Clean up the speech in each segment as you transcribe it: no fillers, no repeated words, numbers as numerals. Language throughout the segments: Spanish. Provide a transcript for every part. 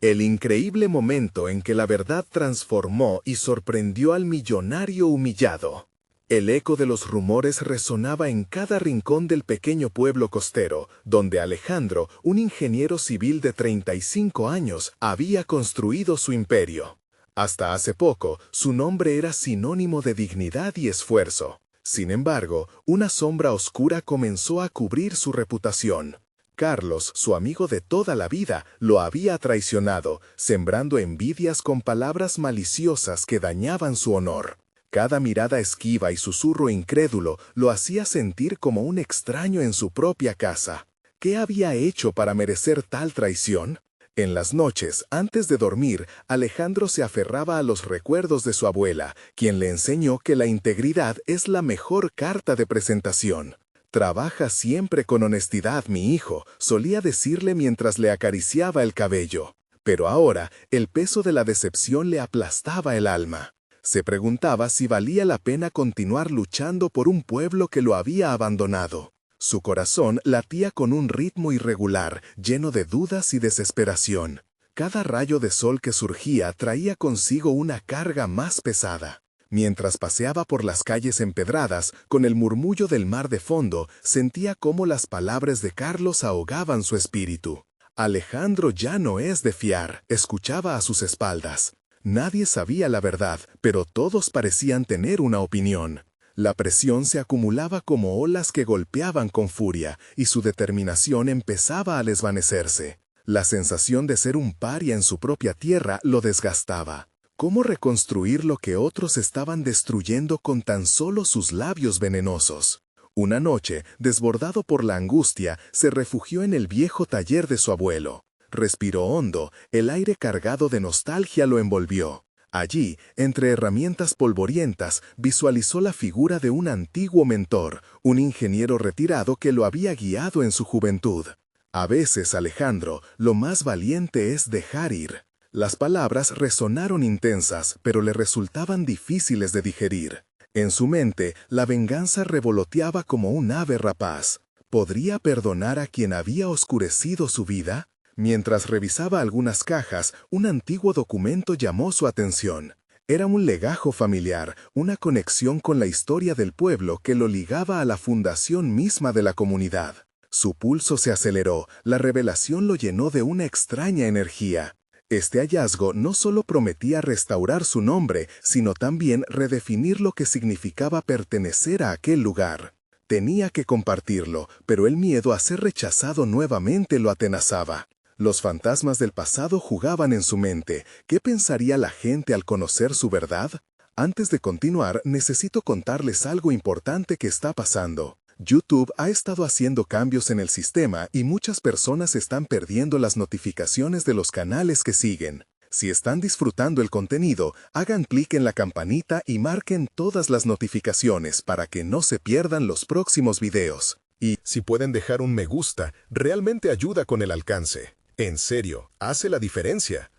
El increíble momento en que la verdad transformó y sorprendió al millonario humillado. El eco de los rumores resonaba en cada rincón del pequeño pueblo costero, donde Alejandro, un ingeniero civil de 35 años, había construido su imperio. Hasta hace poco, su nombre era sinónimo de dignidad y esfuerzo. Sin embargo, una sombra oscura comenzó a cubrir su reputación. Carlos, su amigo de toda la vida, lo había traicionado, sembrando envidias con palabras maliciosas que dañaban su honor. Cada mirada esquiva y susurro incrédulo lo hacía sentir como un extraño en su propia casa. ¿Qué había hecho para merecer tal traición? En las noches, antes de dormir, Alejandro se aferraba a los recuerdos de su abuela, quien le enseñó que la integridad es la mejor carta de presentación. «Trabaja siempre con honestidad, mi hijo», solía decirle mientras le acariciaba el cabello. Pero ahora, el peso de la decepción le aplastaba el alma. Se preguntaba si valía la pena continuar luchando por un pueblo que lo había abandonado. Su corazón latía con un ritmo irregular, lleno de dudas y desesperación. Cada rayo de sol que surgía traía consigo una carga más pesada. Mientras paseaba por las calles empedradas, con el murmullo del mar de fondo, sentía cómo las palabras de Carlos ahogaban su espíritu. «Alejandro ya no es de fiar», escuchaba a sus espaldas. Nadie sabía la verdad, pero todos parecían tener una opinión. La presión se acumulaba como olas que golpeaban con furia, y su determinación empezaba a desvanecerse. La sensación de ser un paria en su propia tierra lo desgastaba. ¿Cómo reconstruir lo que otros estaban destruyendo con tan solo sus labios venenosos? Una noche, desbordado por la angustia, se refugió en el viejo taller de su abuelo. Respiró hondo, el aire cargado de nostalgia lo envolvió. Allí, entre herramientas polvorientas, visualizó la figura de un antiguo mentor, un ingeniero retirado que lo había guiado en su juventud. A veces, Alejandro, lo más valiente es dejar ir. Las palabras resonaron intensas, pero le resultaban difíciles de digerir. En su mente, la venganza revoloteaba como un ave rapaz. ¿Podría perdonar a quien había oscurecido su vida? Mientras revisaba algunas cajas, un antiguo documento llamó su atención. Era un legajo familiar, una conexión con la historia del pueblo que lo ligaba a la fundación misma de la comunidad. Su pulso se aceleró, la revelación lo llenó de una extraña energía. Este hallazgo no solo prometía restaurar su nombre, sino también redefinir lo que significaba pertenecer a aquel lugar. Tenía que compartirlo, pero el miedo a ser rechazado nuevamente lo atenazaba. Los fantasmas del pasado jugaban en su mente. ¿Qué pensaría la gente al conocer su verdad? Antes de continuar, necesito contarles algo importante que está pasando. YouTube ha estado haciendo cambios en el sistema y muchas personas están perdiendo las notificaciones de los canales que siguen. Si están disfrutando el contenido, hagan clic en la campanita y marquen todas las notificaciones para que no se pierdan los próximos videos. Y si pueden dejar un me gusta, realmente ayuda con el alcance. En serio, hace la diferencia.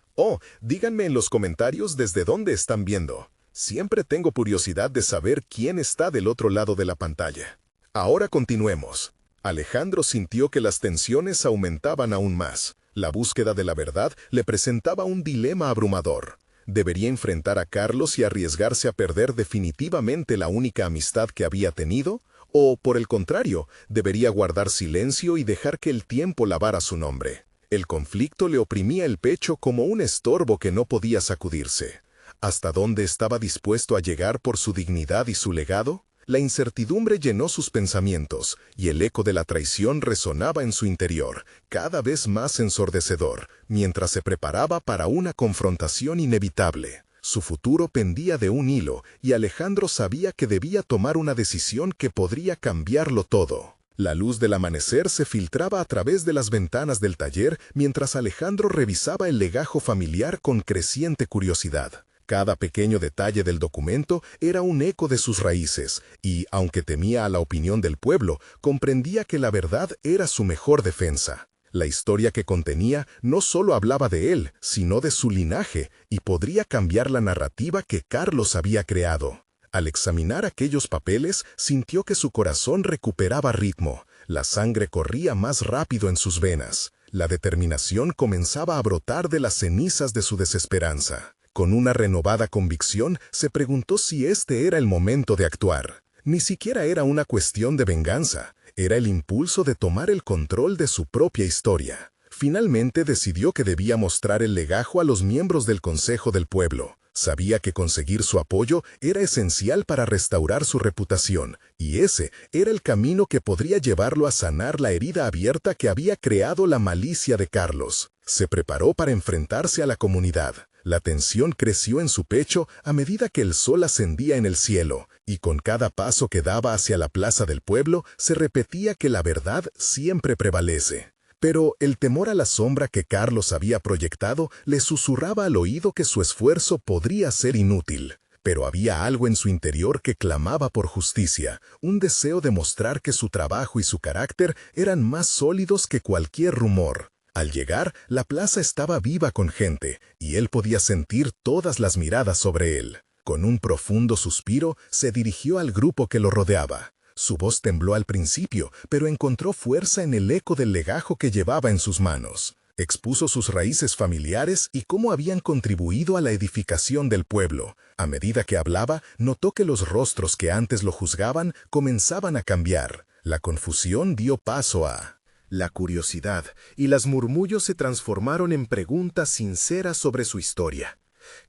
Díganme en los comentarios desde dónde están viendo. Siempre tengo curiosidad de saber quién está del otro lado de la pantalla. Ahora continuemos. Alejandro sintió que las tensiones aumentaban aún más. La búsqueda de la verdad le presentaba un dilema abrumador. ¿Debería enfrentar a Carlos y arriesgarse a perder definitivamente la única amistad que había tenido? ¿O, por el contrario, debería guardar silencio y dejar que el tiempo lavara su nombre? El conflicto le oprimía el pecho como un estorbo que no podía sacudirse. ¿Hasta dónde estaba dispuesto a llegar por su dignidad y su legado? La incertidumbre llenó sus pensamientos, y el eco de la traición resonaba en su interior, cada vez más ensordecedor, mientras se preparaba para una confrontación inevitable. Su futuro pendía de un hilo, y Alejandro sabía que debía tomar una decisión que podría cambiarlo todo. La luz del amanecer se filtraba a través de las ventanas del taller mientras Alejandro revisaba el legajo familiar con creciente curiosidad. Cada pequeño detalle del documento era un eco de sus raíces, y, aunque temía a la opinión del pueblo, comprendía que la verdad era su mejor defensa. La historia que contenía no solo hablaba de él, sino de su linaje, y podría cambiar la narrativa que Carlos había creado. Al examinar aquellos papeles, sintió que su corazón recuperaba ritmo. La sangre corría más rápido en sus venas. La determinación comenzaba a brotar de las cenizas de su desesperanza. Con una renovada convicción, se preguntó si este era el momento de actuar. Ni siquiera era una cuestión de venganza, era el impulso de tomar el control de su propia historia. Finalmente decidió que debía mostrar el legajo a los miembros del Consejo del Pueblo. Sabía que conseguir su apoyo era esencial para restaurar su reputación, y ese era el camino que podría llevarlo a sanar la herida abierta que había creado la malicia de Carlos. Se preparó para enfrentarse a la comunidad. La tensión creció en su pecho a medida que el sol ascendía en el cielo, y con cada paso que daba hacia la plaza del pueblo se repetía que la verdad siempre prevalece. Pero el temor a la sombra que Carlos había proyectado le susurraba al oído que su esfuerzo podría ser inútil. Pero había algo en su interior que clamaba por justicia, un deseo de mostrar que su trabajo y su carácter eran más sólidos que cualquier rumor. Al llegar, la plaza estaba viva con gente, y él podía sentir todas las miradas sobre él. Con un profundo suspiro, se dirigió al grupo que lo rodeaba. Su voz tembló al principio, pero encontró fuerza en el eco del legajo que llevaba en sus manos. Expuso sus raíces familiares y cómo habían contribuido a la edificación del pueblo. A medida que hablaba, notó que los rostros que antes lo juzgaban comenzaban a cambiar. La confusión dio paso a la curiosidad, y los murmullos se transformaron en preguntas sinceras sobre su historia.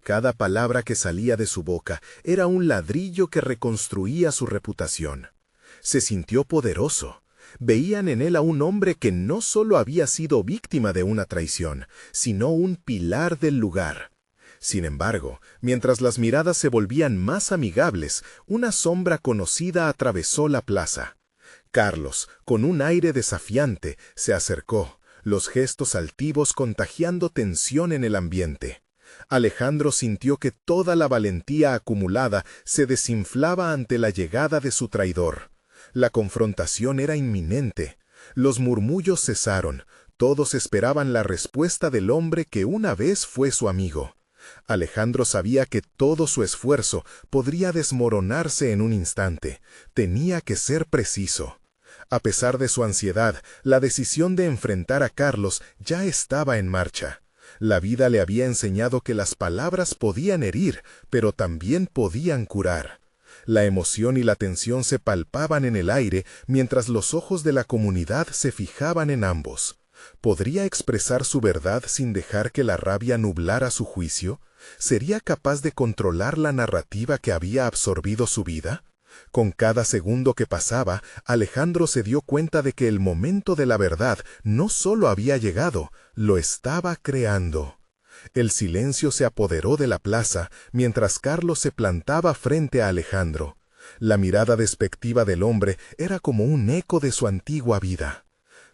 Cada palabra que salía de su boca era un ladrillo que reconstruía su reputación. Se sintió poderoso. Veían en él a un hombre que no solo había sido víctima de una traición, sino un pilar del lugar. Sin embargo, mientras las miradas se volvían más amigables, una sombra conocida atravesó la plaza. Carlos, con un aire desafiante, se acercó, los gestos altivos contagiando tensión en el ambiente. Alejandro sintió que toda la valentía acumulada se desinflaba ante la llegada de su traidor. La confrontación era inminente. Los murmullos cesaron. Todos esperaban la respuesta del hombre que una vez fue su amigo. Alejandro sabía que todo su esfuerzo podría desmoronarse en un instante. Tenía que ser preciso. A pesar de su ansiedad, la decisión de enfrentar a Carlos ya estaba en marcha. La vida le había enseñado que las palabras podían herir, pero también podían curar. La emoción y la tensión se palpaban en el aire mientras los ojos de la comunidad se fijaban en ambos. ¿Podría expresar su verdad sin dejar que la rabia nublara su juicio? ¿Sería capaz de controlar la narrativa que había absorbido su vida? Con cada segundo que pasaba, Alejandro se dio cuenta de que el momento de la verdad no solo había llegado, lo estaba creando. El silencio se apoderó de la plaza mientras Carlos se plantaba frente a Alejandro. La mirada despectiva del hombre era como un eco de su antigua vida.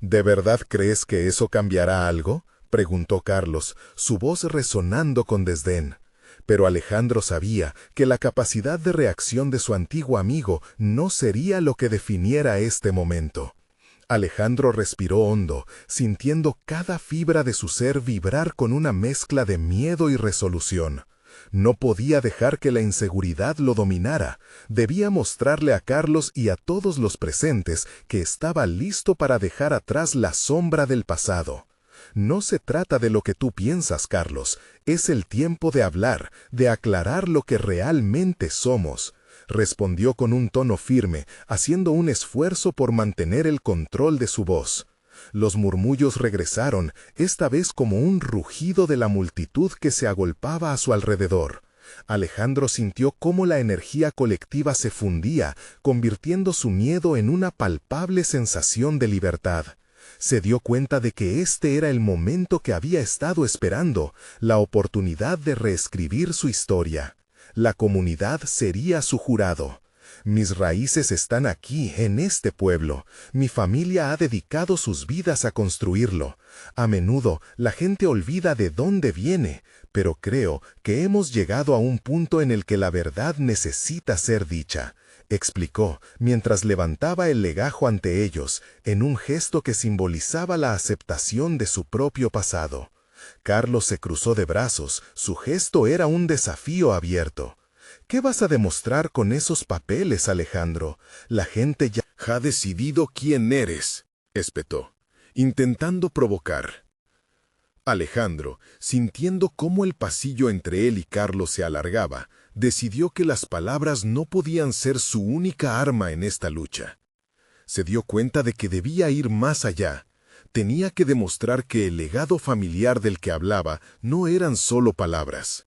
¿De verdad crees que eso cambiará algo?, preguntó Carlos, su voz resonando con desdén. Pero Alejandro sabía que la capacidad de reacción de su antiguo amigo no sería lo que definiera este momento. Alejandro respiró hondo, sintiendo cada fibra de su ser vibrar con una mezcla de miedo y resolución. No podía dejar que la inseguridad lo dominara. Debía mostrarle a Carlos y a todos los presentes que estaba listo para dejar atrás la sombra del pasado. No se trata de lo que tú piensas, Carlos. Es el tiempo de hablar, de aclarar lo que realmente somos. Respondió con un tono firme, haciendo un esfuerzo por mantener el control de su voz. Los murmullos regresaron, esta vez como un rugido de la multitud que se agolpaba a su alrededor. Alejandro sintió cómo la energía colectiva se fundía, convirtiendo su miedo en una palpable sensación de libertad. Se dio cuenta de que este era el momento que había estado esperando, la oportunidad de reescribir su historia. La comunidad sería su jurado. Mis raíces están aquí, en este pueblo. Mi familia ha dedicado sus vidas a construirlo. A menudo la gente olvida de dónde viene, pero creo que hemos llegado a un punto en el que la verdad necesita ser dicha, explicó, mientras levantaba el legajo ante ellos, en un gesto que simbolizaba la aceptación de su propio pasado. Carlos se cruzó de brazos, su gesto era un desafío abierto. ¿Qué vas a demostrar con esos papeles, Alejandro? La gente ya ha decidido quién eres, espetó. intentando provocar. Alejandro, sintiendo cómo el pasillo entre él y Carlos se alargaba, decidió que las palabras no podían ser su única arma en esta lucha. Se dio cuenta de que debía ir más allá. Tenía que demostrar que el legado familiar del que hablaba no eran solo palabras.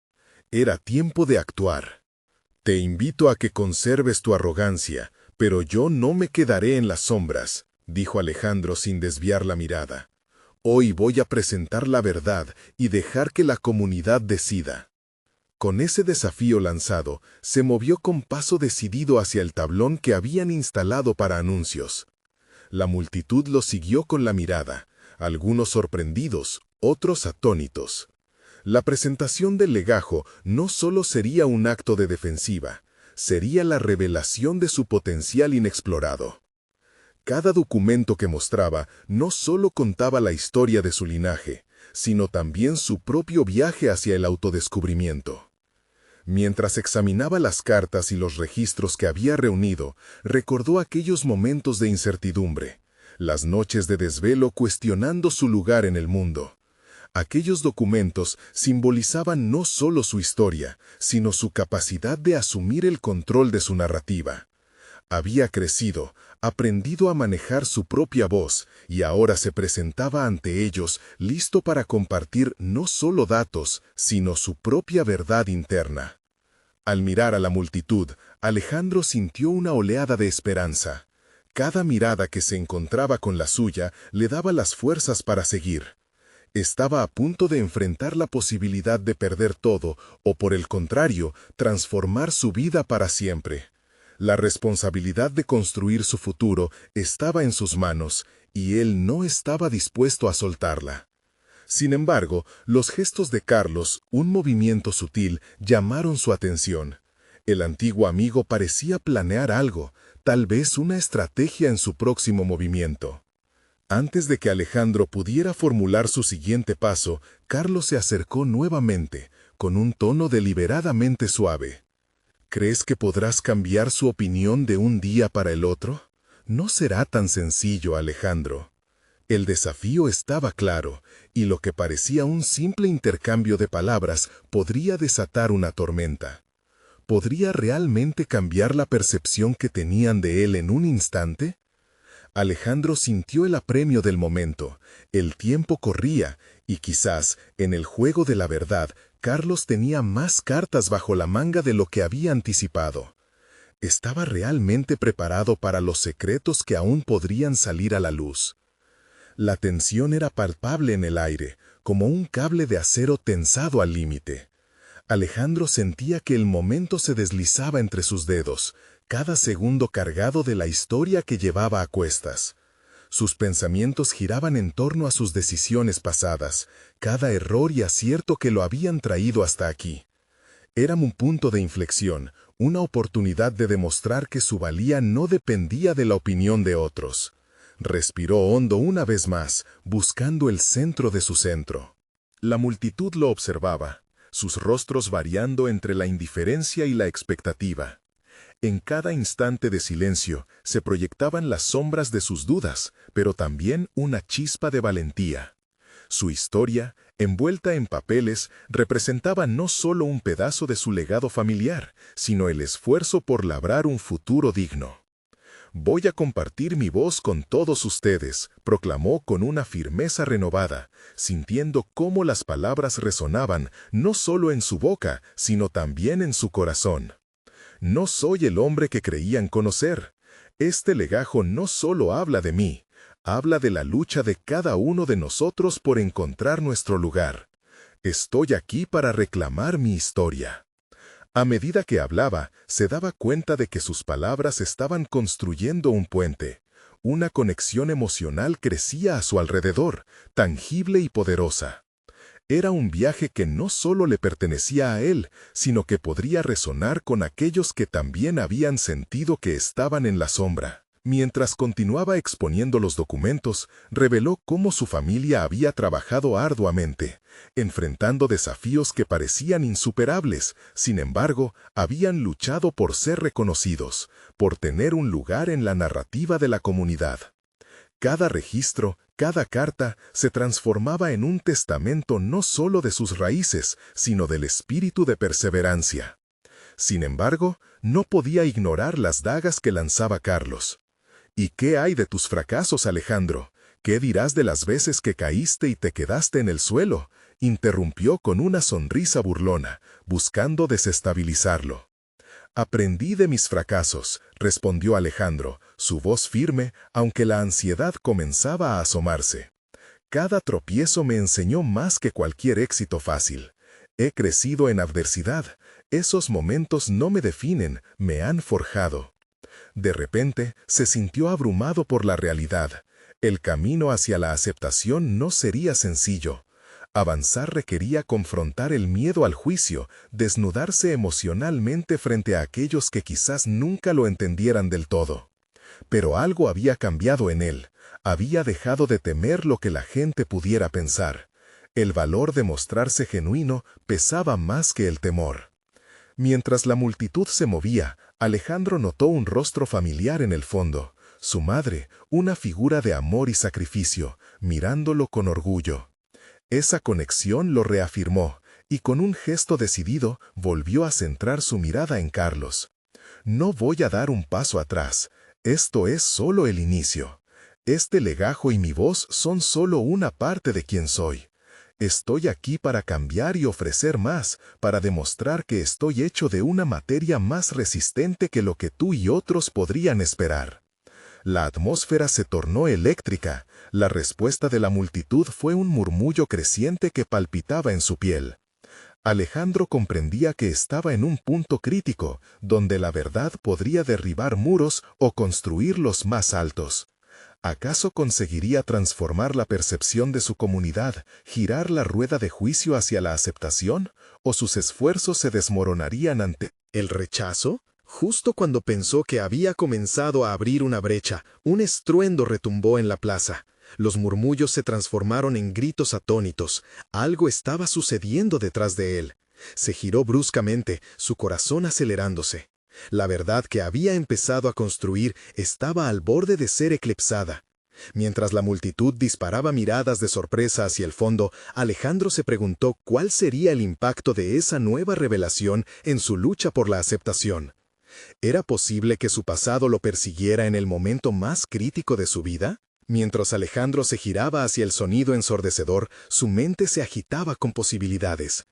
Era tiempo de actuar. Te invito a que conserves tu arrogancia, pero yo no me quedaré en las sombras, dijo Alejandro sin desviar la mirada. Hoy voy a presentar la verdad y dejar que la comunidad decida. Con ese desafío lanzado, se movió con paso decidido hacia el tablón que habían instalado para anuncios. La multitud lo siguió con la mirada, algunos sorprendidos, otros atónitos. La presentación del legajo no solo sería un acto de defensiva, sería la revelación de su potencial inexplorado. Cada documento que mostraba no solo contaba la historia de su linaje, sino también su propio viaje hacia el autodescubrimiento. Mientras examinaba las cartas y los registros que había reunido, recordó aquellos momentos de incertidumbre, las noches de desvelo cuestionando su lugar en el mundo. Aquellos documentos simbolizaban no solo su historia, sino su capacidad de asumir el control de su narrativa. Había crecido, aprendido a manejar su propia voz, y ahora se presentaba ante ellos listo para compartir no solo datos, sino su propia verdad interna. Al mirar a la multitud, Alejandro sintió una oleada de esperanza. Cada mirada que se encontraba con la suya le daba las fuerzas para seguir. Estaba a punto de enfrentar la posibilidad de perder todo, o por el contrario, transformar su vida para siempre. La responsabilidad de construir su futuro estaba en sus manos, y él no estaba dispuesto a soltarla. Sin embargo, los gestos de Carlos, un movimiento sutil, llamaron su atención. El antiguo amigo parecía planear algo, tal vez una estrategia en su próximo movimiento. Antes de que Alejandro pudiera formular su siguiente paso, Carlos se acercó nuevamente, con un tono deliberadamente suave. ¿Crees que podrás cambiar su opinión de un día para el otro? No será tan sencillo, Alejandro. El desafío estaba claro, y lo que parecía un simple intercambio de palabras podría desatar una tormenta. ¿Podría realmente cambiar la percepción que tenían de él en un instante? Alejandro sintió el apremio del momento. El tiempo corría, y quizás, en el juego de la verdad, Carlos tenía más cartas bajo la manga de lo que había anticipado. ¿Estaba realmente preparado para los secretos que aún podrían salir a la luz? La tensión era palpable en el aire, como un cable de acero tensado al límite. Alejandro sentía que el momento se deslizaba entre sus dedos, cada segundo cargado de la historia que llevaba a cuestas. Sus pensamientos giraban en torno a sus decisiones pasadas, cada error y acierto que lo habían traído hasta aquí. Era un punto de inflexión, una oportunidad de demostrar que su valía no dependía de la opinión de otros. Respiró hondo una vez más, buscando el centro de su centro. La multitud lo observaba, sus rostros variando entre la indiferencia y la expectativa. En cada instante de silencio se proyectaban las sombras de sus dudas, pero también una chispa de valentía. Su historia, envuelta en papeles, representaba no solo un pedazo de su legado familiar, sino el esfuerzo por labrar un futuro digno. «Voy a compartir mi voz con todos ustedes», proclamó con una firmeza renovada, sintiendo cómo las palabras resonaban no solo en su boca, sino también en su corazón. «No soy el hombre que creían conocer. Este legajo no solo habla de mí, habla de la lucha de cada uno de nosotros por encontrar nuestro lugar. Estoy aquí para reclamar mi historia». A medida que hablaba, se daba cuenta de que sus palabras estaban construyendo un puente. Una conexión emocional crecía a su alrededor, tangible y poderosa. Era un viaje que no solo le pertenecía a él, sino que podría resonar con aquellos que también habían sentido que estaban en la sombra. Mientras continuaba exponiendo los documentos, reveló cómo su familia había trabajado arduamente, enfrentando desafíos que parecían insuperables. Sin embargo, habían luchado por ser reconocidos, por tener un lugar en la narrativa de la comunidad. Cada registro, cada carta, se transformaba en un testamento no solo de sus raíces, sino del espíritu de perseverancia. Sin embargo, no podía ignorar las dagas que lanzaba Carlos. ¿Y qué hay de tus fracasos, Alejandro? ¿Qué dirás de las veces que caíste y te quedaste en el suelo? Interrumpió con una sonrisa burlona, buscando desestabilizarlo. Aprendí de mis fracasos, respondió Alejandro, su voz firme, aunque la ansiedad comenzaba a asomarse. Cada tropiezo me enseñó más que cualquier éxito fácil. He crecido en adversidad. Esos momentos no me definen, me han forjado. De repente, se sintió abrumado por la realidad. El camino hacia la aceptación no sería sencillo. Avanzar requería confrontar el miedo al juicio, desnudarse emocionalmente frente a aquellos que quizás nunca lo entendieran del todo. Pero algo había cambiado en él. Había dejado de temer lo que la gente pudiera pensar. El valor de mostrarse genuino pesaba más que el temor. Mientras la multitud se movía, Alejandro notó un rostro familiar en el fondo. Su madre, una figura de amor y sacrificio, mirándolo con orgullo. Esa conexión lo reafirmó, y con un gesto decidido volvió a centrar su mirada en Carlos. No voy a dar un paso atrás. Esto es solo el inicio. Este legajo y mi voz son solo una parte de quien soy. Estoy aquí para cambiar y ofrecer más, para demostrar que estoy hecho de una materia más resistente que lo que tú y otros podrían esperar. La atmósfera se tornó eléctrica. La respuesta de la multitud fue un murmullo creciente que palpitaba en su piel. Alejandro comprendía que estaba en un punto crítico, donde la verdad podría derribar muros o construirlos más altos. ¿Acaso conseguiría transformar la percepción de su comunidad, girar la rueda de juicio hacia la aceptación, o sus esfuerzos se desmoronarían ante el rechazo? Justo cuando pensó que había comenzado a abrir una brecha, un estruendo retumbó en la plaza. Los murmullos se transformaron en gritos atónitos. Algo estaba sucediendo detrás de él. Se giró bruscamente, su corazón acelerándose. La verdad que había empezado a construir estaba al borde de ser eclipsada. Mientras la multitud disparaba miradas de sorpresa hacia el fondo, Alejandro se preguntó cuál sería el impacto de esa nueva revelación en su lucha por la aceptación. ¿Era posible que su pasado lo persiguiera en el momento más crítico de su vida? Mientras Alejandro se giraba hacia el sonido ensordecedor, su mente se agitaba con posibilidades.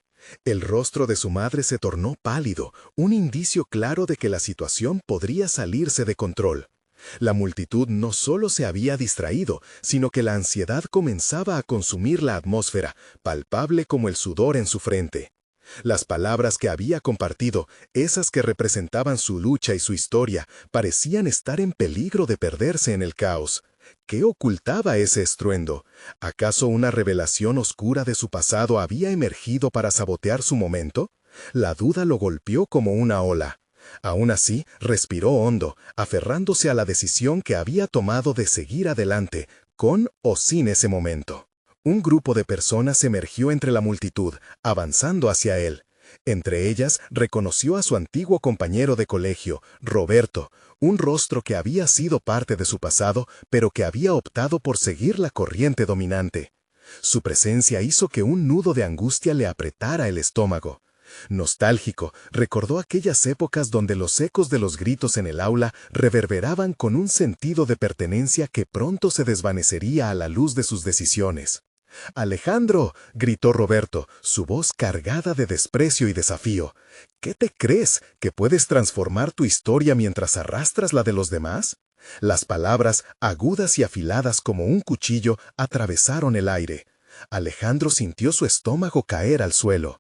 El rostro de su madre se tornó pálido, un indicio claro de que la situación podría salirse de control. La multitud no solo se había distraído, sino que la ansiedad comenzaba a consumir la atmósfera, palpable como el sudor en su frente. Las palabras que había compartido, esas que representaban su lucha y su historia, parecían estar en peligro de perderse en el caos. ¿Qué ocultaba ese estruendo? ¿Acaso una revelación oscura de su pasado había emergido para sabotear su momento? La duda lo golpeó como una ola. Aún así, respiró hondo, aferrándose a la decisión que había tomado de seguir adelante, con o sin ese momento. Un grupo de personas emergió entre la multitud, avanzando hacia él. Entre ellas, reconoció a su antiguo compañero de colegio, Roberto, un rostro que había sido parte de su pasado, pero que había optado por seguir la corriente dominante. Su presencia hizo que un nudo de angustia le apretara el estómago. Nostálgico, recordó aquellas épocas donde los ecos de los gritos en el aula reverberaban con un sentido de pertenencia que pronto se desvanecería a la luz de sus decisiones. «¡Alejandro!», gritó Roberto, su voz cargada de desprecio y desafío. «¿Qué te crees? ¿Que puedes transformar tu historia mientras arrastras la de los demás?». Las palabras, agudas y afiladas como un cuchillo, atravesaron el aire. Alejandro sintió su estómago caer al suelo.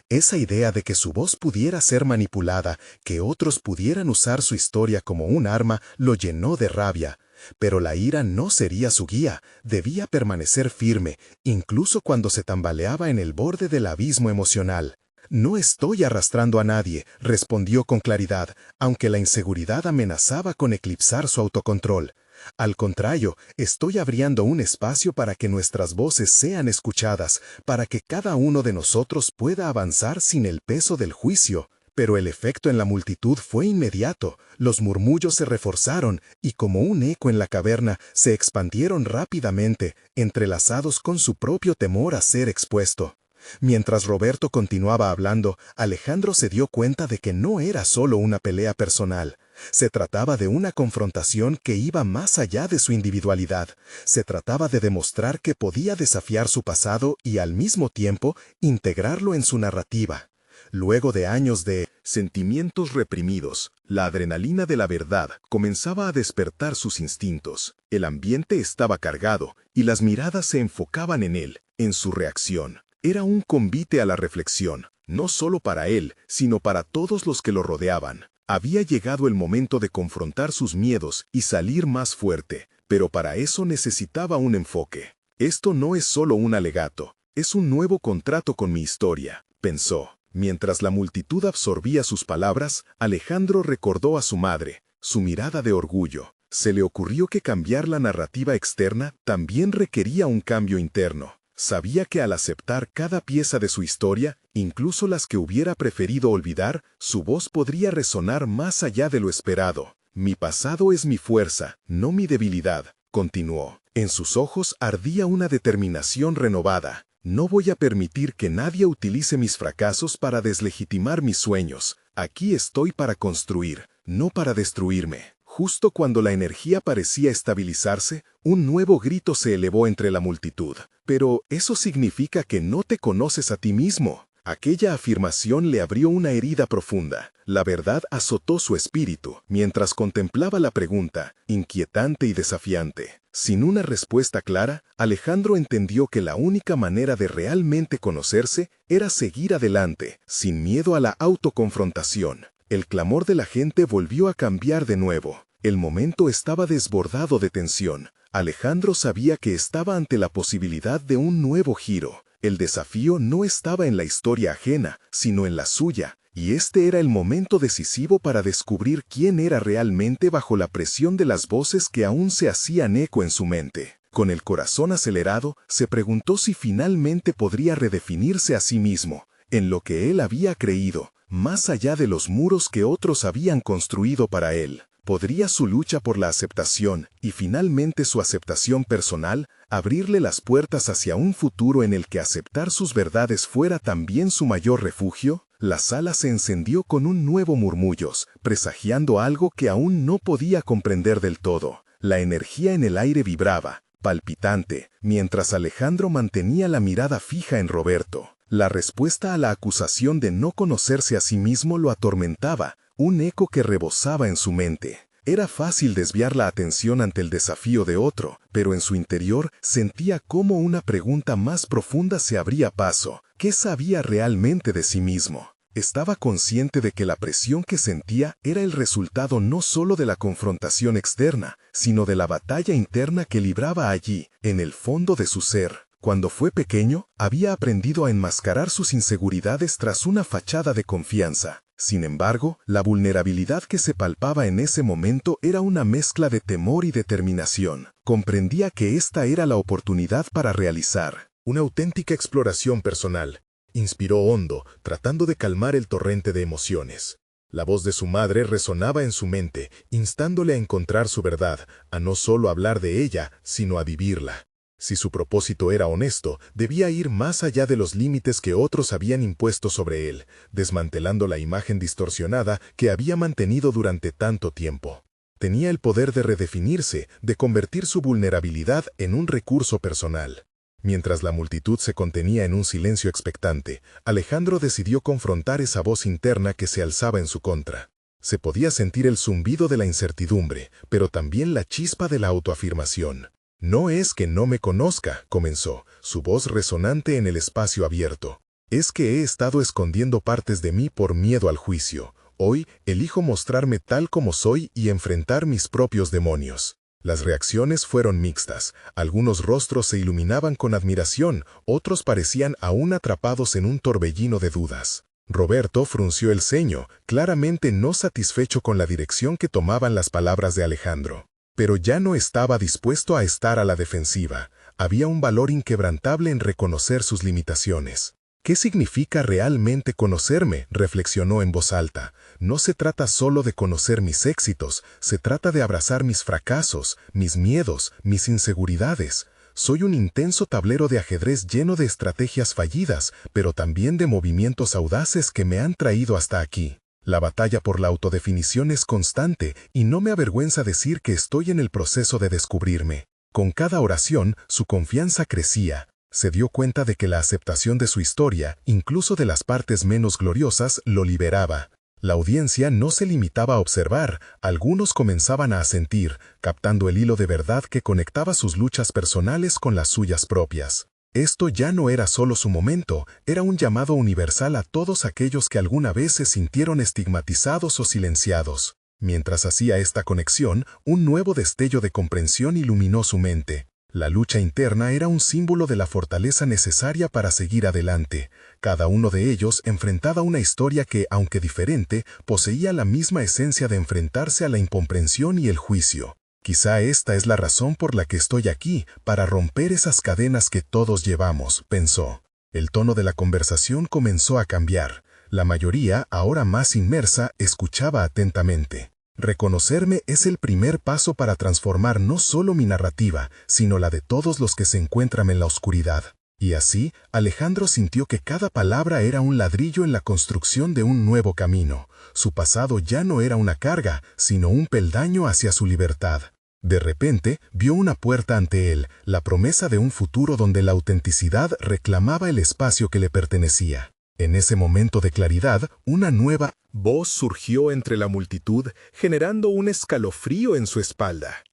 Esa idea de que su voz pudiera ser manipulada, que otros pudieran usar su historia como un arma, lo llenó de rabia. Pero la ira no sería su guía, debía permanecer firme, incluso cuando se tambaleaba en el borde del abismo emocional. «No estoy arrastrando a nadie», respondió con claridad, aunque la inseguridad amenazaba con eclipsar su autocontrol. «Al contrario, estoy abriendo un espacio para que nuestras voces sean escuchadas, para que cada uno de nosotros pueda avanzar sin el peso del juicio». Pero el efecto en la multitud fue inmediato. Los murmullos se reforzaron y como un eco en la caverna se expandieron rápidamente, entrelazados con su propio temor a ser expuesto. Mientras Roberto continuaba hablando, Alejandro se dio cuenta de que no era solo una pelea personal. Se trataba de una confrontación que iba más allá de su individualidad. Se trataba de demostrar que podía desafiar su pasado y al mismo tiempo integrarlo en su narrativa. Luego de años de sentimientos reprimidos, la adrenalina de la verdad comenzaba a despertar sus instintos. El ambiente estaba cargado y las miradas se enfocaban en él, en su reacción. Era un convite a la reflexión, no solo para él, sino para todos los que lo rodeaban. Había llegado el momento de confrontar sus miedos y salir más fuerte, pero para eso necesitaba un enfoque. Esto no es solo un alegato, es un nuevo contrato con mi historia, pensó. Mientras la multitud absorbía sus palabras, Alejandro recordó a su madre, su mirada de orgullo. Se le ocurrió que cambiar la narrativa externa también requería un cambio interno. Sabía que al aceptar cada pieza de su historia, incluso las que hubiera preferido olvidar, su voz podría resonar más allá de lo esperado. Mi pasado es mi fuerza, no mi debilidad, continuó. En sus ojos ardía una determinación renovada. No voy a permitir que nadie utilice mis fracasos para deslegitimar mis sueños. Aquí estoy para construir, no para destruirme. Justo cuando la energía parecía estabilizarse, un nuevo grito se elevó entre la multitud. Pero eso significa que no te conoces a ti mismo. Aquella afirmación le abrió una herida profunda. La verdad azotó su espíritu mientras contemplaba la pregunta, inquietante y desafiante. Sin una respuesta clara, Alejandro entendió que la única manera de realmente conocerse era seguir adelante, sin miedo a la autoconfrontación. El clamor de la gente volvió a cambiar de nuevo. El momento estaba desbordado de tensión. Alejandro sabía que estaba ante la posibilidad de un nuevo giro. El desafío no estaba en la historia ajena, sino en la suya, y este era el momento decisivo para descubrir quién era realmente bajo la presión de las voces que aún se hacían eco en su mente. Con el corazón acelerado, se preguntó si finalmente podría redefinirse a sí mismo, en lo que él había creído, más allá de los muros que otros habían construido para él. ¿Podría su lucha por la aceptación y finalmente su aceptación personal abrirle las puertas hacia un futuro en el que aceptar sus verdades fuera también su mayor refugio? La sala se encendió con un nuevo murmullos, presagiando algo que aún no podía comprender del todo. La energía en el aire vibraba, palpitante, mientras Alejandro mantenía la mirada fija en Roberto. La respuesta a la acusación de no conocerse a sí mismo lo atormentaba, un eco que rebosaba en su mente. Era fácil desviar la atención ante el desafío de otro, pero en su interior sentía cómo una pregunta más profunda se abría paso. ¿Qué sabía realmente de sí mismo? Estaba consciente de que la presión que sentía era el resultado no solo de la confrontación externa, sino de la batalla interna que libraba allí, en el fondo de su ser. Cuando fue pequeño, había aprendido a enmascarar sus inseguridades tras una fachada de confianza. Sin embargo, la vulnerabilidad que se palpaba en ese momento era una mezcla de temor y determinación. Comprendía que esta era la oportunidad para realizar una auténtica exploración personal. Inspiró hondo, tratando de calmar el torrente de emociones. La voz de su madre resonaba en su mente, instándole a encontrar su verdad, a no solo hablar de ella, sino a vivirla. Si su propósito era honesto, debía ir más allá de los límites que otros habían impuesto sobre él, desmantelando la imagen distorsionada que había mantenido durante tanto tiempo. Tenía el poder de redefinirse, de convertir su vulnerabilidad en un recurso personal. Mientras la multitud se contenía en un silencio expectante, Alejandro decidió confrontar esa voz interna que se alzaba en su contra. Se podía sentir el zumbido de la incertidumbre, pero también la chispa de la autoafirmación. «No es que no me conozca», comenzó, su voz resonante en el espacio abierto. «Es que he estado escondiendo partes de mí por miedo al juicio. Hoy elijo mostrarme tal como soy y enfrentar mis propios demonios». Las reacciones fueron mixtas. Algunos rostros se iluminaban con admiración, otros parecían aún atrapados en un torbellino de dudas. Roberto frunció el ceño, claramente no satisfecho con la dirección que tomaban las palabras de Alejandro. Pero ya no estaba dispuesto a estar a la defensiva. Había un valor inquebrantable en reconocer sus limitaciones. ¿Qué significa realmente conocerme?, reflexionó en voz alta. No se trata solo de conocer mis éxitos, se trata de abrazar mis fracasos, mis miedos, mis inseguridades. Soy un intenso tablero de ajedrez lleno de estrategias fallidas, pero también de movimientos audaces que me han traído hasta aquí. La batalla por la autodefinición es constante y no me avergüenza decir que estoy en el proceso de descubrirme. Con cada oración, su confianza crecía. Se dio cuenta de que la aceptación de su historia, incluso de las partes menos gloriosas, lo liberaba. La audiencia no se limitaba a observar, algunos comenzaban a asentir, captando el hilo de verdad que conectaba sus luchas personales con las suyas propias. Esto ya no era solo su momento, era un llamado universal a todos aquellos que alguna vez se sintieron estigmatizados o silenciados. Mientras hacía esta conexión, un nuevo destello de comprensión iluminó su mente. La lucha interna era un símbolo de la fortaleza necesaria para seguir adelante. Cada uno de ellos enfrentaba una historia que, aunque diferente, poseía la misma esencia de enfrentarse a la incomprensión y el juicio. Quizá esta es la razón por la que estoy aquí, para romper esas cadenas que todos llevamos, pensó. El tono de la conversación comenzó a cambiar. La mayoría, ahora más inmersa, escuchaba atentamente. Reconocerme es el primer paso para transformar no solo mi narrativa, sino la de todos los que se encuentran en la oscuridad. Y así, Alejandro sintió que cada palabra era un ladrillo en la construcción de un nuevo camino. Su pasado ya no era una carga, sino un peldaño hacia su libertad. De repente, vio una puerta ante él, la promesa de un futuro donde la autenticidad reclamaba el espacio que le pertenecía. En ese momento de claridad, una nueva voz surgió entre la multitud, generando un escalofrío en su espalda.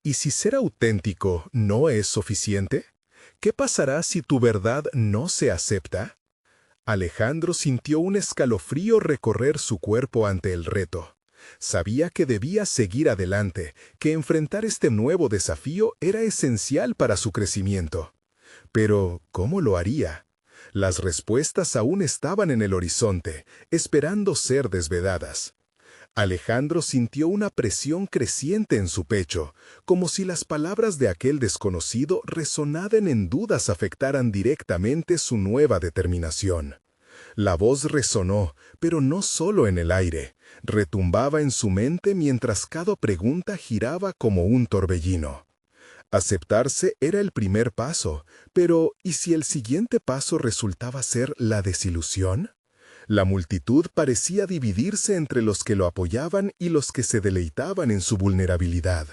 ¿Y si ser auténtico no es suficiente? ¿Qué pasará si tu verdad no se acepta? Alejandro sintió un escalofrío recorrer su cuerpo ante el reto. Sabía que debía seguir adelante, que enfrentar este nuevo desafío era esencial para su crecimiento. Pero, ¿cómo lo haría? Las respuestas aún estaban en el horizonte, esperando ser desveladas. Alejandro sintió una presión creciente en su pecho, como si las palabras de aquel desconocido resonaran en dudas afectaran directamente su nueva determinación. La voz resonó, pero no solo en el aire, retumbaba en su mente mientras cada pregunta giraba como un torbellino. Aceptarse era el primer paso, pero ¿y si el siguiente paso resultaba ser la desilusión? La multitud parecía dividirse entre los que lo apoyaban y los que se deleitaban en su vulnerabilidad.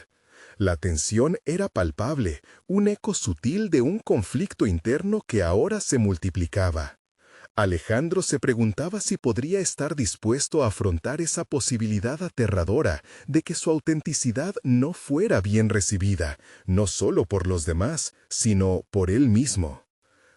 La tensión era palpable, un eco sutil de un conflicto interno que ahora se multiplicaba. Alejandro se preguntaba si podría estar dispuesto a afrontar esa posibilidad aterradora de que su autenticidad no fuera bien recibida, no solo por los demás, sino por él mismo.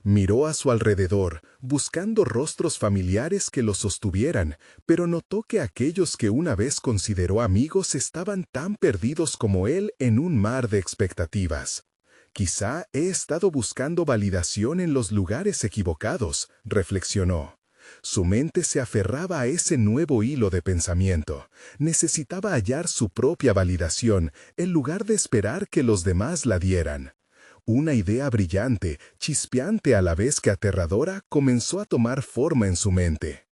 Miró a su alrededor, buscando rostros familiares que lo sostuvieran, pero notó que aquellos que una vez consideró amigos estaban tan perdidos como él en un mar de expectativas. Quizá he estado buscando validación en los lugares equivocados, reflexionó. Su mente se aferraba a ese nuevo hilo de pensamiento. Necesitaba hallar su propia validación, en lugar de esperar que los demás la dieran. Una idea brillante, chispeante a la vez que aterradora, comenzó a tomar forma en su mente.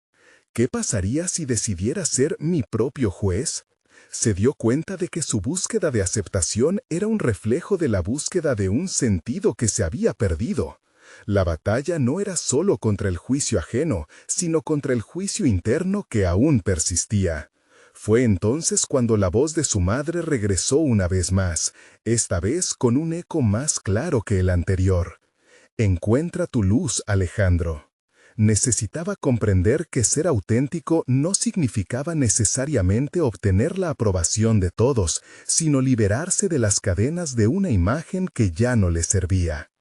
¿Qué pasaría si decidiera ser mi propio juez? Se dio cuenta de que su búsqueda de aceptación era un reflejo de la búsqueda de un sentido que se había perdido. La batalla no era solo contra el juicio ajeno, sino contra el juicio interno que aún persistía. Fue entonces cuando la voz de su madre regresó una vez más, esta vez con un eco más claro que el anterior. Encuentra tu luz, Alejandro. Necesitaba comprender que ser auténtico no significaba necesariamente obtener la aprobación de todos, sino liberarse de las cadenas de una imagen que ya no le servía.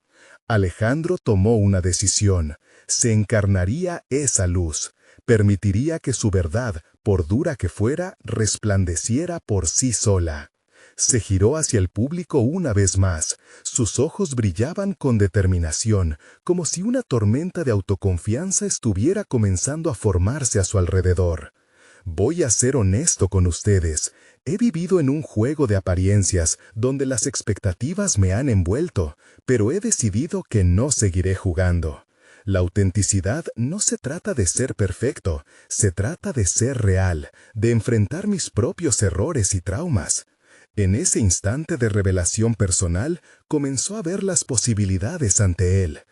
Alejandro tomó una decisión. Se encarnaría esa luz. Permitiría que su verdad, por dura que fuera, resplandeciera por sí sola. Se giró hacia el público una vez más. Sus ojos brillaban con determinación, como si una tormenta de autoconfianza estuviera comenzando a formarse a su alrededor. Voy a ser honesto con ustedes. He vivido en un juego de apariencias donde las expectativas me han envuelto, pero he decidido que no seguiré jugando. La autenticidad no se trata de ser perfecto, se trata de ser real, de enfrentar mis propios errores y traumas. En ese instante de revelación personal, comenzó a ver las posibilidades ante él.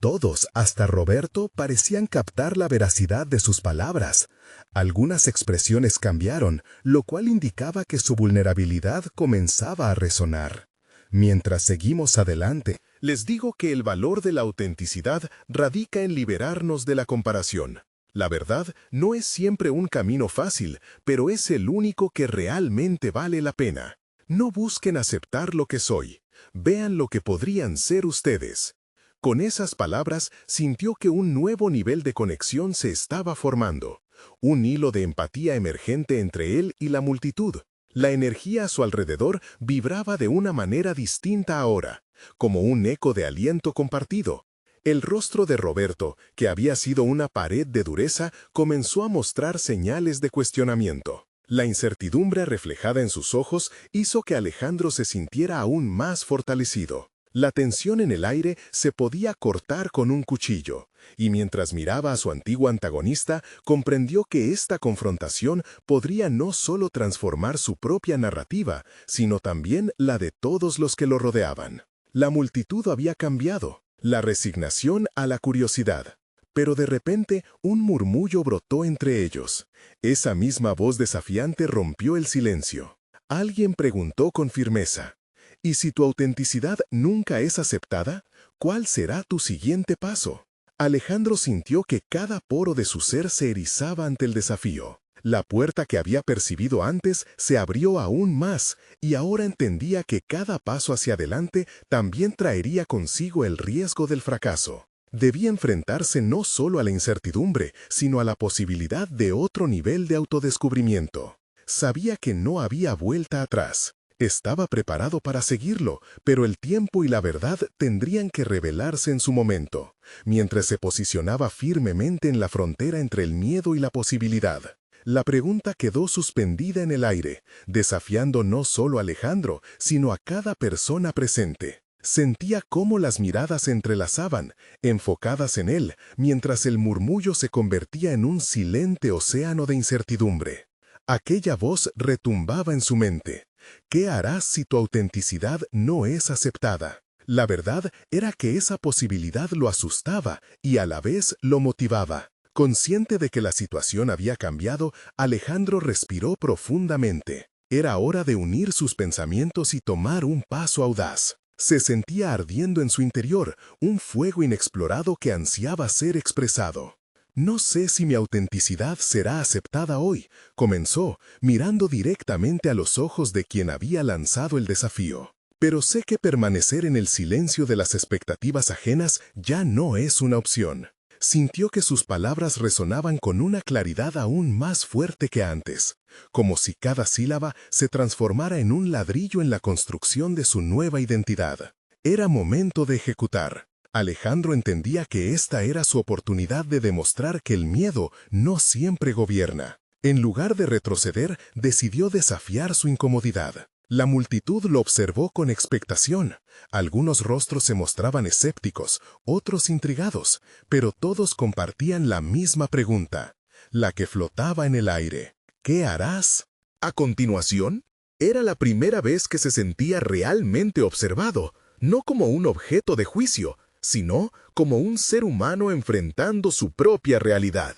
Todos, hasta Roberto, parecían captar la veracidad de sus palabras. Algunas expresiones cambiaron, lo cual indicaba que su vulnerabilidad comenzaba a resonar. Mientras seguimos adelante, les digo que el valor de la autenticidad radica en liberarnos de la comparación. La verdad no es siempre un camino fácil, pero es el único que realmente vale la pena. No busquen aceptar lo que soy. Vean lo que podrían ser ustedes. Con esas palabras, sintió que un nuevo nivel de conexión se estaba formando. Un hilo de empatía emergente entre él y la multitud. La energía a su alrededor vibraba de una manera distinta ahora, como un eco de aliento compartido. El rostro de Roberto, que había sido una pared de dureza, comenzó a mostrar señales de cuestionamiento. La incertidumbre reflejada en sus ojos hizo que Alejandro se sintiera aún más fortalecido. La tensión en el aire se podía cortar con un cuchillo, y mientras miraba a su antiguo antagonista, comprendió que esta confrontación podría no solo transformar su propia narrativa, sino también la de todos los que lo rodeaban. La multitud había cambiado, la resignación a la curiosidad. Pero de repente un murmullo brotó entre ellos. Esa misma voz desafiante rompió el silencio. Alguien preguntó con firmeza: ¿y si tu autenticidad nunca es aceptada? ¿Cuál será tu siguiente paso? Alejandro sintió que cada poro de su ser se erizaba ante el desafío. La puerta que había percibido antes se abrió aún más, y ahora entendía que cada paso hacia adelante también traería consigo el riesgo del fracaso. Debía enfrentarse no solo a la incertidumbre, sino a la posibilidad de otro nivel de autodescubrimiento. Sabía que no había vuelta atrás. Estaba preparado para seguirlo, pero el tiempo y la verdad tendrían que revelarse en su momento, mientras se posicionaba firmemente en la frontera entre el miedo y la posibilidad. La pregunta quedó suspendida en el aire, desafiando no solo a Alejandro, sino a cada persona presente. Sentía cómo las miradas se entrelazaban, enfocadas en él, mientras el murmullo se convertía en un silente océano de incertidumbre. Aquella voz retumbaba en su mente. ¿Qué harás si tu autenticidad no es aceptada? La verdad era que esa posibilidad lo asustaba y a la vez lo motivaba. Consciente de que la situación había cambiado, Alejandro respiró profundamente. Era hora de unir sus pensamientos y tomar un paso audaz. Se sentía ardiendo en su interior, un fuego inexplorado que ansiaba ser expresado. No sé si mi autenticidad será aceptada hoy, comenzó, mirando directamente a los ojos de quien había lanzado el desafío. Pero sé que permanecer en el silencio de las expectativas ajenas ya no es una opción. Sintió que sus palabras resonaban con una claridad aún más fuerte que antes, como si cada sílaba se transformara en un ladrillo en la construcción de su nueva identidad. Era momento de ejecutar. Alejandro entendía que esta era su oportunidad de demostrar que el miedo no siempre gobierna. En lugar de retroceder, decidió desafiar su incomodidad. La multitud lo observó con expectación. Algunos rostros se mostraban escépticos, otros intrigados, pero todos compartían la misma pregunta, la que flotaba en el aire. ¿Qué harás? A continuación, era la primera vez que se sentía realmente observado, no como un objeto de juicio, sino como un ser humano enfrentando su propia realidad.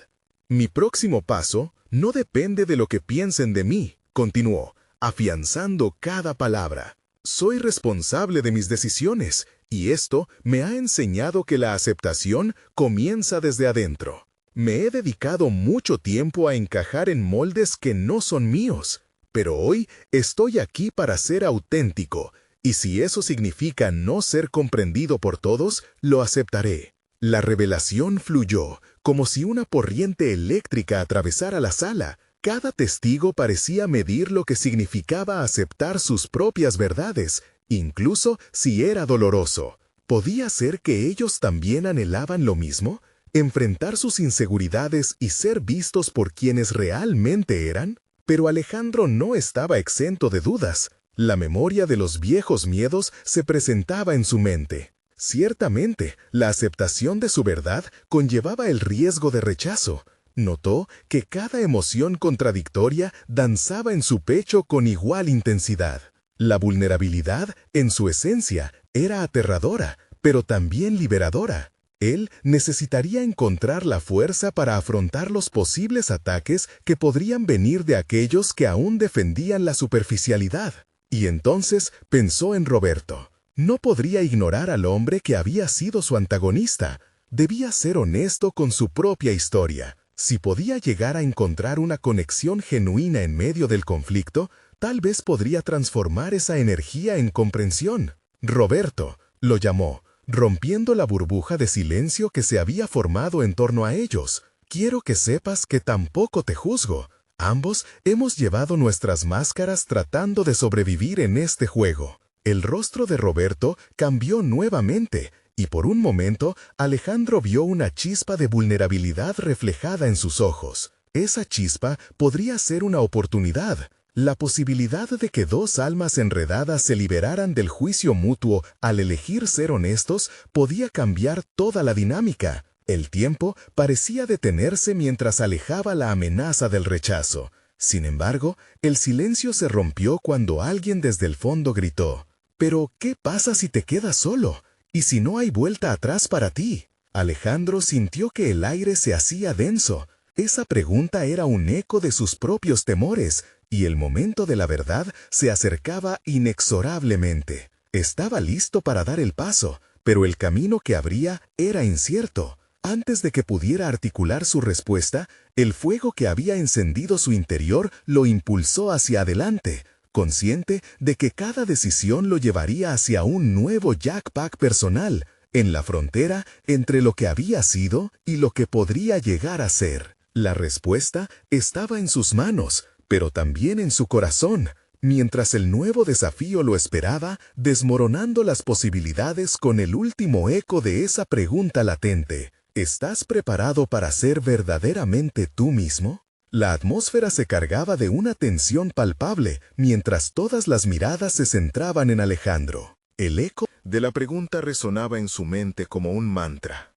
Mi próximo paso no depende de lo que piensen de mí, continuó, afianzando cada palabra. Soy responsable de mis decisiones, y esto me ha enseñado que la aceptación comienza desde adentro. Me he dedicado mucho tiempo a encajar en moldes que no son míos, pero hoy estoy aquí para ser auténtico, y si eso significa no ser comprendido por todos, lo aceptaré. La revelación fluyó, como si una corriente eléctrica atravesara la sala. Cada testigo parecía medir lo que significaba aceptar sus propias verdades, incluso si era doloroso. ¿Podía ser que ellos también anhelaban lo mismo? ¿Enfrentar sus inseguridades y ser vistos por quienes realmente eran? Pero Alejandro no estaba exento de dudas. La memoria de los viejos miedos se presentaba en su mente. Ciertamente, la aceptación de su verdad conllevaba el riesgo de rechazo. Notó que cada emoción contradictoria danzaba en su pecho con igual intensidad. La vulnerabilidad, en su esencia, era aterradora, pero también liberadora. Él necesitaría encontrar la fuerza para afrontar los posibles ataques que podrían venir de aquellos que aún defendían la superficialidad. Y entonces pensó en Roberto. No podría ignorar al hombre que había sido su antagonista. Debía ser honesto con su propia historia. Si podía llegar a encontrar una conexión genuina en medio del conflicto, tal vez podría transformar esa energía en comprensión. Roberto, lo llamó, rompiendo la burbuja de silencio que se había formado en torno a ellos. Quiero que sepas que tampoco te juzgo. Ambos hemos llevado nuestras máscaras tratando de sobrevivir en este juego. El rostro de Roberto cambió nuevamente, y por un momento Alejandro vio una chispa de vulnerabilidad reflejada en sus ojos. Esa chispa podría ser una oportunidad. La posibilidad de que dos almas enredadas se liberaran del juicio mutuo al elegir ser honestos podía cambiar toda la dinámica. El tiempo parecía detenerse mientras alejaba la amenaza del rechazo. Sin embargo, el silencio se rompió cuando alguien desde el fondo gritó: «¿Pero qué pasa si te quedas solo? ¿Y si no hay vuelta atrás para ti?». Alejandro sintió que el aire se hacía denso. Esa pregunta era un eco de sus propios temores, y el momento de la verdad se acercaba inexorablemente. Estaba listo para dar el paso, pero el camino que abría era incierto. Antes de que pudiera articular su respuesta, el fuego que había encendido su interior lo impulsó hacia adelante, consciente de que cada decisión lo llevaría hacia un nuevo jackpack personal, en la frontera entre lo que había sido y lo que podría llegar a ser. La respuesta estaba en sus manos, pero también en su corazón, mientras el nuevo desafío lo esperaba, desmoronando las posibilidades con el último eco de esa pregunta latente: ¿estás preparado para ser verdaderamente tú mismo? La atmósfera se cargaba de una tensión palpable mientras todas las miradas se centraban en Alejandro. El eco de la pregunta resonaba en su mente como un mantra.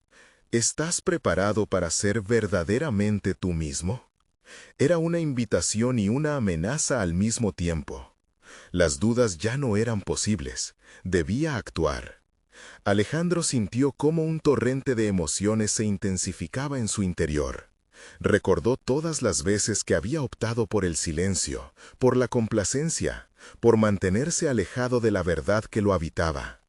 ¿Estás preparado para ser verdaderamente tú mismo? Era una invitación y una amenaza al mismo tiempo. Las dudas ya no eran posibles. Debía actuar. Alejandro sintió cómo un torrente de emociones se intensificaba en su interior. Recordó todas las veces que había optado por el silencio, por la complacencia, por mantenerse alejado de la verdad que lo habitaba.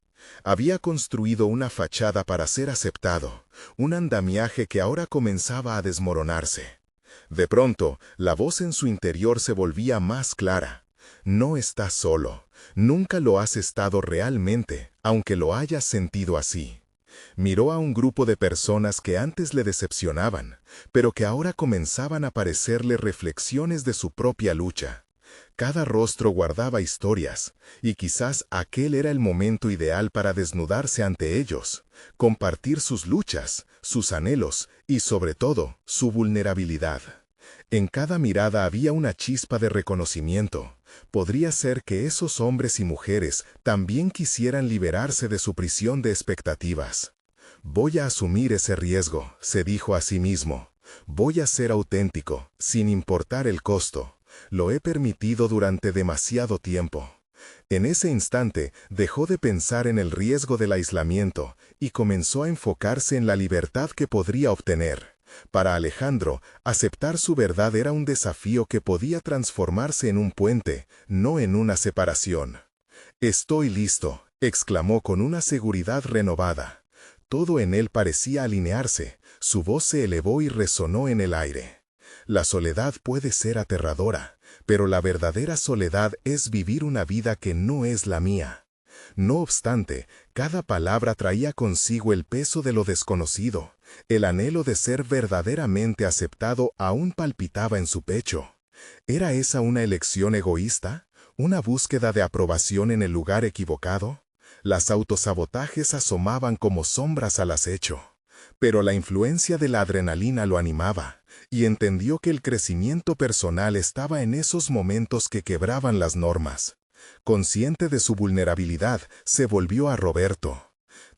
Había construido una fachada para ser aceptado, un andamiaje que ahora comenzaba a desmoronarse. De pronto, la voz en su interior se volvía más clara. No estás solo. Nunca lo has estado realmente, aunque lo hayas sentido así. Miró a un grupo de personas que antes le decepcionaban, pero que ahora comenzaban a parecerle reflexiones de su propia lucha. Cada rostro guardaba historias, y quizás aquel era el momento ideal para desnudarse ante ellos, compartir sus luchas, sus anhelos y, sobre todo, su vulnerabilidad. En cada mirada había una chispa de reconocimiento. Podría ser que esos hombres y mujeres también quisieran liberarse de su prisión de expectativas. Voy a asumir ese riesgo, se dijo a sí mismo. Voy a ser auténtico, sin importar el costo. Lo he permitido durante demasiado tiempo. En ese instante dejó de pensar en el riesgo del aislamiento y comenzó a enfocarse en la libertad que podría obtener. Para Alejandro, aceptar su verdad era un desafío que podía transformarse en un puente, no en una separación. «Estoy listo», exclamó con una seguridad renovada. Todo en él parecía alinearse, su voz se elevó y resonó en el aire. La soledad puede ser aterradora, pero la verdadera soledad es vivir una vida que no es la mía. No obstante, cada palabra traía consigo el peso de lo desconocido. El anhelo de ser verdaderamente aceptado aún palpitaba en su pecho. ¿Era esa una elección egoísta? ¿Una búsqueda de aprobación en el lugar equivocado? Las autosabotajes asomaban como sombras al acecho. Pero la influencia de la adrenalina lo animaba, y entendió que el crecimiento personal estaba en esos momentos que quebraban las normas. Consciente de su vulnerabilidad, se volvió a Roberto.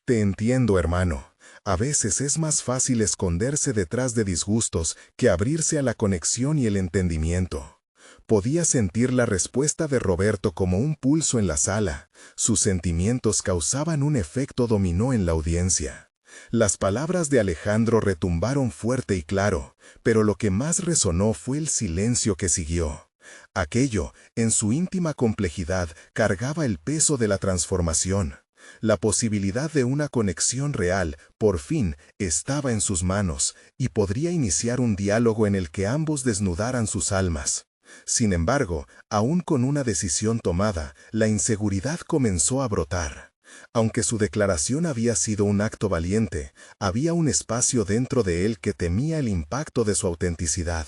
Te entiendo, hermano. A veces es más fácil esconderse detrás de disgustos que abrirse a la conexión y el entendimiento. Podía sentir la respuesta de Roberto como un pulso en la sala. Sus sentimientos causaban un efecto dominó en la audiencia. Las palabras de Alejandro retumbaron fuerte y claro, pero lo que más resonó fue el silencio que siguió. Aquello, en su íntima complejidad, cargaba el peso de la transformación. La posibilidad de una conexión real, por fin, estaba en sus manos, y podría iniciar un diálogo en el que ambos desnudaran sus almas. Sin embargo, aún con una decisión tomada, la inseguridad comenzó a brotar. Aunque su declaración había sido un acto valiente, había un espacio dentro de él que temía el impacto de su autenticidad.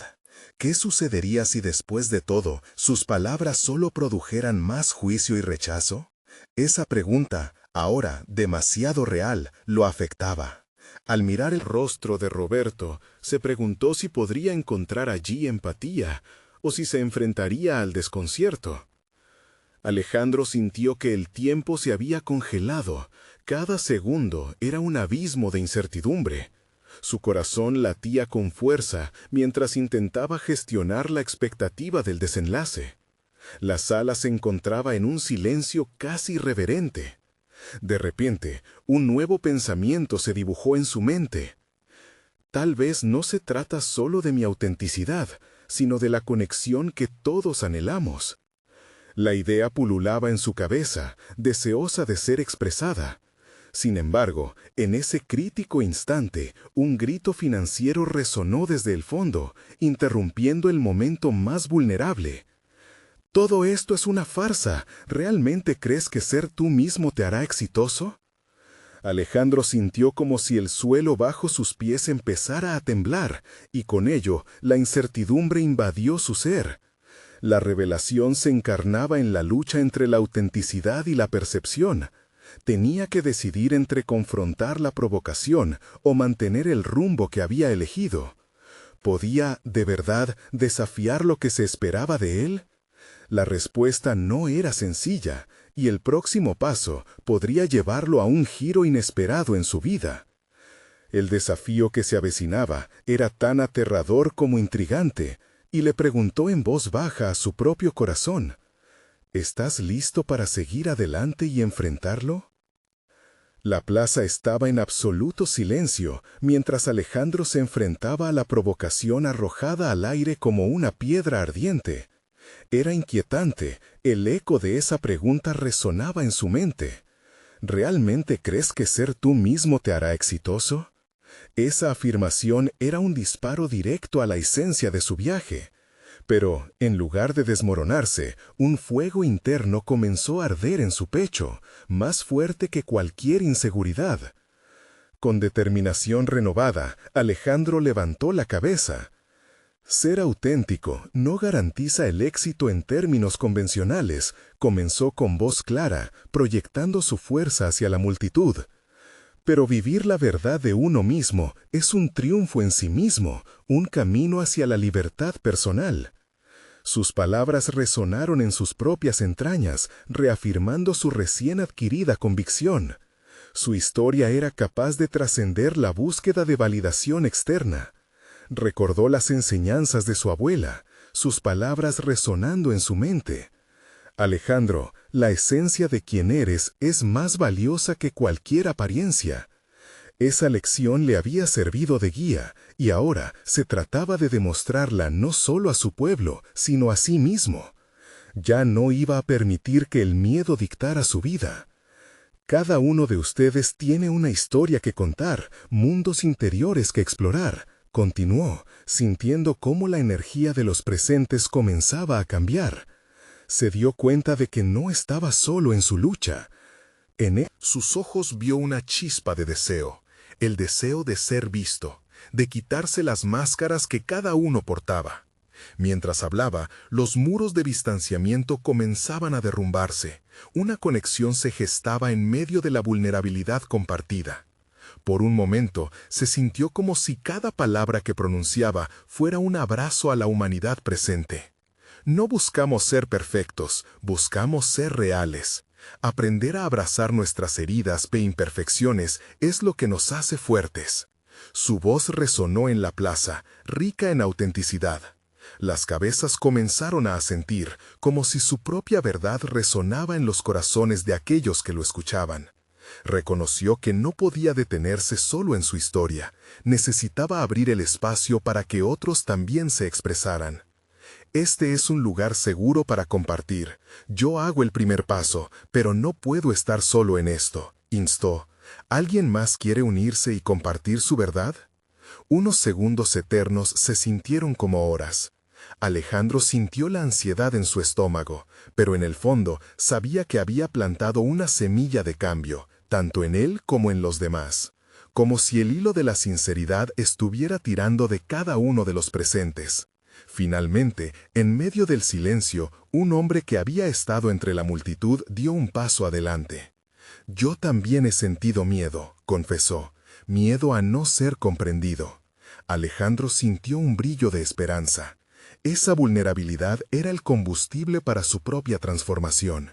¿Qué sucedería si después de todo, sus palabras solo produjeran más juicio y rechazo? Esa pregunta, ahora demasiado real, lo afectaba. Al mirar el rostro de Roberto, se preguntó si podría encontrar allí empatía, o si se enfrentaría al desconcierto. Alejandro sintió que el tiempo se había congelado. Cada segundo era un abismo de incertidumbre. Su corazón latía con fuerza mientras intentaba gestionar la expectativa del desenlace. La sala se encontraba en un silencio casi reverente. De repente, un nuevo pensamiento se dibujó en su mente. Tal vez no se trata solo de mi autenticidad, sino de la conexión que todos anhelamos. La idea pululaba en su cabeza, deseosa de ser expresada. Sin embargo, en ese crítico instante, un grito financiero resonó desde el fondo, interrumpiendo el momento más vulnerable. «Todo esto es una farsa. ¿Realmente crees que ser tú mismo te hará exitoso?» Alejandro sintió como si el suelo bajo sus pies empezara a temblar, y con ello la incertidumbre invadió su ser. La revelación se encarnaba en la lucha entre la autenticidad y la percepción. Tenía que decidir entre confrontar la provocación o mantener el rumbo que había elegido. ¿Podía, de verdad, desafiar lo que se esperaba de él? La respuesta no era sencilla, y el próximo paso podría llevarlo a un giro inesperado en su vida. El desafío que se avecinaba era tan aterrador como intrigante, y le preguntó en voz baja a su propio corazón, ¿estás listo para seguir adelante y enfrentarlo? La plaza estaba en absoluto silencio, mientras Alejandro se enfrentaba a la provocación arrojada al aire como una piedra ardiente. Era inquietante, el eco de esa pregunta resonaba en su mente. ¿Realmente crees que ser tú mismo te hará exitoso? Esa afirmación era un disparo directo a la esencia de su viaje. Pero, en lugar de desmoronarse, un fuego interno comenzó a arder en su pecho, más fuerte que cualquier inseguridad. Con determinación renovada, Alejandro levantó la cabeza. Ser auténtico no garantiza el éxito en términos convencionales, comenzó con voz clara, proyectando su fuerza hacia la multitud. Pero vivir la verdad de uno mismo es un triunfo en sí mismo, un camino hacia la libertad personal. Sus palabras resonaron en sus propias entrañas, reafirmando su recién adquirida convicción. Su historia era capaz de trascender la búsqueda de validación externa. Recordó las enseñanzas de su abuela, sus palabras resonando en su mente. Alejandro, la esencia de quien eres es más valiosa que cualquier apariencia. Esa lección le había servido de guía, y ahora se trataba de demostrarla no solo a su pueblo, sino a sí mismo. Ya no iba a permitir que el miedo dictara su vida. Cada uno de ustedes tiene una historia que contar, mundos interiores que explorar. Continuó, sintiendo cómo la energía de los presentes comenzaba a cambiar. Se dio cuenta de que no estaba solo en su lucha. En sus ojos vio una chispa de deseo, el deseo de ser visto, de quitarse las máscaras que cada uno portaba. Mientras hablaba, los muros de distanciamiento comenzaban a derrumbarse. Una conexión se gestaba en medio de la vulnerabilidad compartida. Por un momento, se sintió como si cada palabra que pronunciaba fuera un abrazo a la humanidad presente. No buscamos ser perfectos, buscamos ser reales. Aprender a abrazar nuestras heridas e imperfecciones es lo que nos hace fuertes. Su voz resonó en la plaza, rica en autenticidad. Las cabezas comenzaron a asentir, como si su propia verdad resonaba en los corazones de aquellos que lo escuchaban. Reconoció que no podía detenerse solo en su historia, necesitaba abrir el espacio para que otros también se expresaran. Este es un lugar seguro para compartir. Yo hago el primer paso, pero no puedo estar solo en esto, instó. ¿Alguien más quiere unirse y compartir su verdad? Unos segundos eternos se sintieron como horas. Alejandro sintió la ansiedad en su estómago, pero en el fondo sabía que había plantado una semilla de cambio, tanto en él como en los demás. Como si el hilo de la sinceridad estuviera tirando de cada uno de los presentes. Finalmente, en medio del silencio, un hombre que había estado entre la multitud dio un paso adelante. «Yo también he sentido miedo», confesó, «miedo a no ser comprendido». Alejandro sintió un brillo de esperanza. Esa vulnerabilidad era el combustible para su propia transformación.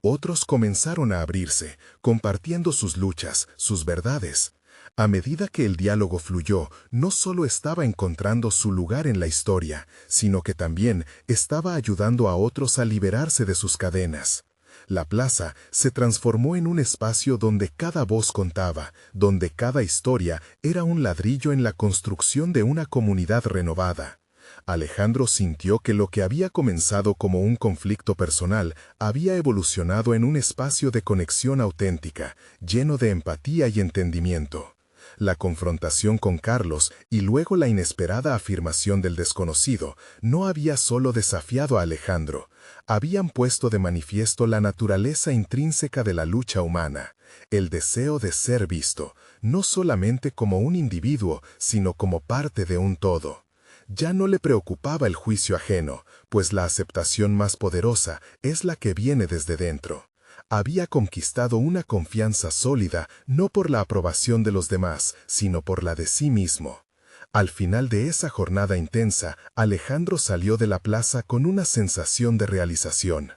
Otros comenzaron a abrirse, compartiendo sus luchas, sus verdades. A medida que el diálogo fluyó, no solo estaba encontrando su lugar en la historia, sino que también estaba ayudando a otros a liberarse de sus cadenas. La plaza se transformó en un espacio donde cada voz contaba, donde cada historia era un ladrillo en la construcción de una comunidad renovada. Alejandro sintió que lo que había comenzado como un conflicto personal había evolucionado en un espacio de conexión auténtica, lleno de empatía y entendimiento. La confrontación con Carlos y luego la inesperada afirmación del desconocido no había solo desafiado a Alejandro, habían puesto de manifiesto la naturaleza intrínseca de la lucha humana, el deseo de ser visto, no solamente como un individuo, sino como parte de un todo. Ya no le preocupaba el juicio ajeno, pues la aceptación más poderosa es la que viene desde dentro. Había conquistado una confianza sólida no por la aprobación de los demás, sino por la de sí mismo. Al final de esa jornada intensa, Alejandro salió de la plaza con una sensación de realización.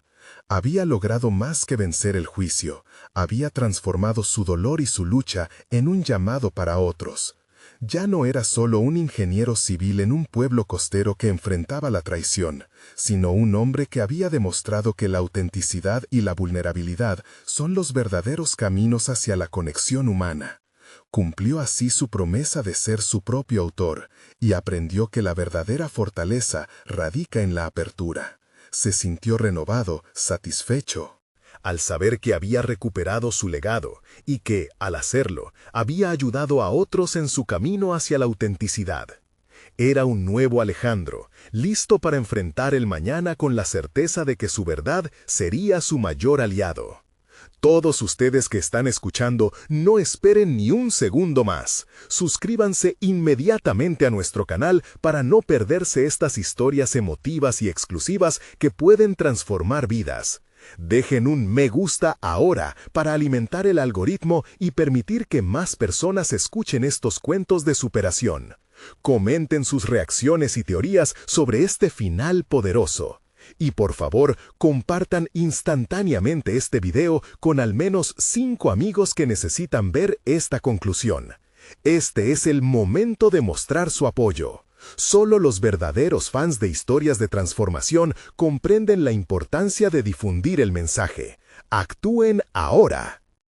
Había logrado más que vencer el juicio, había transformado su dolor y su lucha en un llamado para otros. Ya no era solo un ingeniero civil en un pueblo costero que enfrentaba la traición, sino un hombre que había demostrado que la autenticidad y la vulnerabilidad son los verdaderos caminos hacia la conexión humana. Cumplió así su promesa de ser su propio autor y aprendió que la verdadera fortaleza radica en la apertura. Se sintió renovado, satisfecho, al saber que había recuperado su legado y que, al hacerlo, había ayudado a otros en su camino hacia la autenticidad. Era un nuevo Alejandro, listo para enfrentar el mañana con la certeza de que su verdad sería su mayor aliado. Todos ustedes que están escuchando, no esperen ni un segundo más. Suscríbanse inmediatamente a nuestro canal para no perderse estas historias emotivas y exclusivas que pueden transformar vidas. Dejen un me gusta ahora para alimentar el algoritmo y permitir que más personas escuchen estos cuentos de superación. Comenten sus reacciones y teorías sobre este final poderoso. Y por favor, compartan instantáneamente este video con al menos 5 amigos que necesitan ver esta conclusión. Este es el momento de mostrar su apoyo. Solo los verdaderos fans de historias de transformación comprenden la importancia de difundir el mensaje. ¡Actúen ahora!